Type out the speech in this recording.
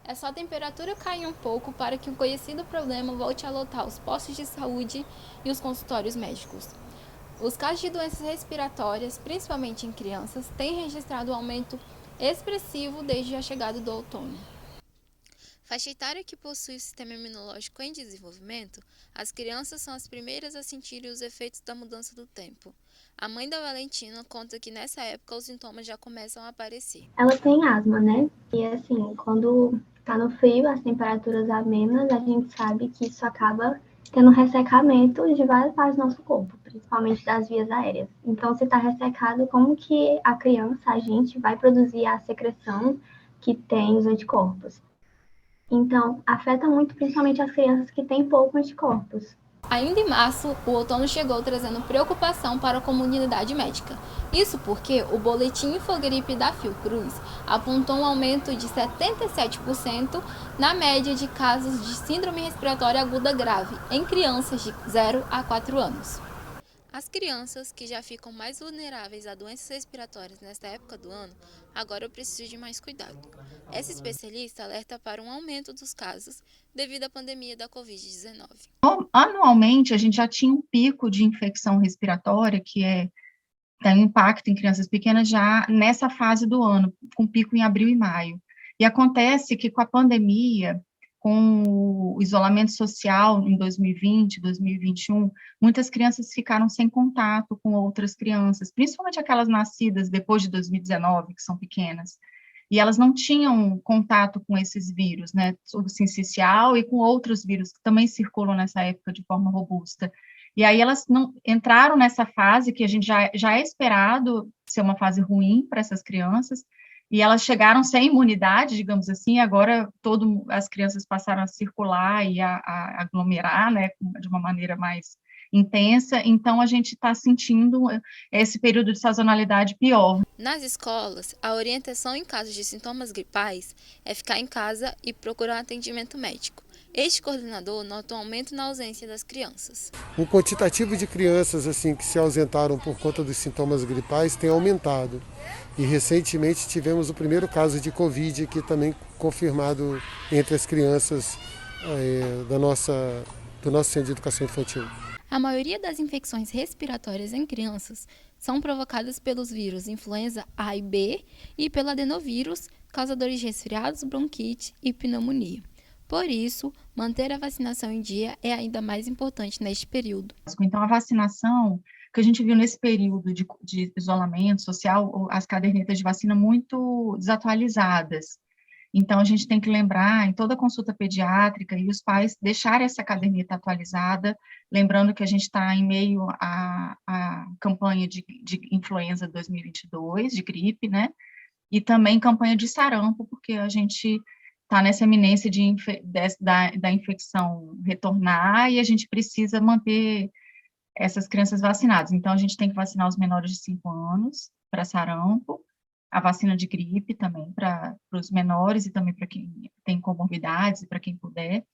É só a temperatura cair um pouco para que o conhecido problema volte a lotar os postos de saúde e os consultórios médicos. Os casos de doenças respiratórias, principalmente em crianças, têm registrado um aumento expressivo desde a chegada do outono. Faixa etária que possui o sistema imunológico em desenvolvimento, as crianças são as primeiras a sentirem os efeitos da mudança do tempo. A mãe da Valentina conta que nessa época os sintomas já começam a aparecer. Ela tem asma, né? E assim, quando tá no frio, as temperaturas amenas, a gente sabe que isso acaba tendo ressecamento de várias partes do nosso corpo, principalmente das vias aéreas. Então, se está ressecado, como que a criança, a gente, vai produzir a secreção que tem os anticorpos? Então, afeta muito principalmente as crianças que têm pouco anticorpos. Ainda em março, o outono chegou trazendo preocupação para a comunidade médica. Isso porque o boletim Infogripe da Fiocruz apontou um aumento de 77% na média de casos de síndrome respiratória aguda grave em crianças de 0 a 4 anos. As crianças, que já ficam mais vulneráveis a doenças respiratórias nesta época do ano, agora precisam de mais cuidado. Essa especialista alerta para um aumento dos casos devido à pandemia da Covid-19. Anualmente, a gente já tinha um pico de infecção respiratória, tem um impacto em crianças pequenas já nessa fase do ano, com pico em abril e maio. E acontece que com a pandemia, com o isolamento social em 2020, 2021, muitas crianças ficaram sem contato com outras crianças, principalmente aquelas nascidas depois de 2019, que são pequenas. E elas não tinham contato com esses vírus, né, o sincicial e com outros vírus que também circulam nessa época de forma robusta. E aí elas não entraram nessa fase que a gente já é esperado ser uma fase ruim para essas crianças, e elas chegaram sem imunidade, digamos assim, agora as crianças passaram a circular e a aglomerar, né, de uma maneira mais intensa, então a gente está sentindo esse período de sazonalidade pior. Nas escolas, a orientação em casos de sintomas gripais é ficar em casa e procurar atendimento médico. Este coordenador nota um aumento na ausência das crianças. O quantitativo de crianças assim que se ausentaram por conta dos sintomas gripais tem aumentado. E recentemente tivemos o primeiro caso de Covid aqui também confirmado entre as crianças do nosso centro de educação infantil. A maioria das infecções respiratórias em crianças são provocadas pelos vírus influenza A e B e pelo adenovírus, causadores de resfriados, bronquite e pneumonia. Por isso, manter a vacinação em dia é ainda mais importante neste período. Então, a vacinação que a gente viu nesse período de isolamento social, as cadernetas de vacina muito desatualizadas. Então, a gente tem que lembrar, em toda consulta pediátrica, e os pais deixarem essa caderneta atualizada, lembrando que a gente está em meio à campanha de influenza 2022, de gripe, né? E também campanha de sarampo, porque a gente está nessa eminência da infecção retornar e a gente precisa manter essas crianças vacinadas. Então, a gente tem que vacinar os menores de 5 anos para sarampo, a vacina de gripe também para os menores e também para quem tem comorbidades e para quem puder.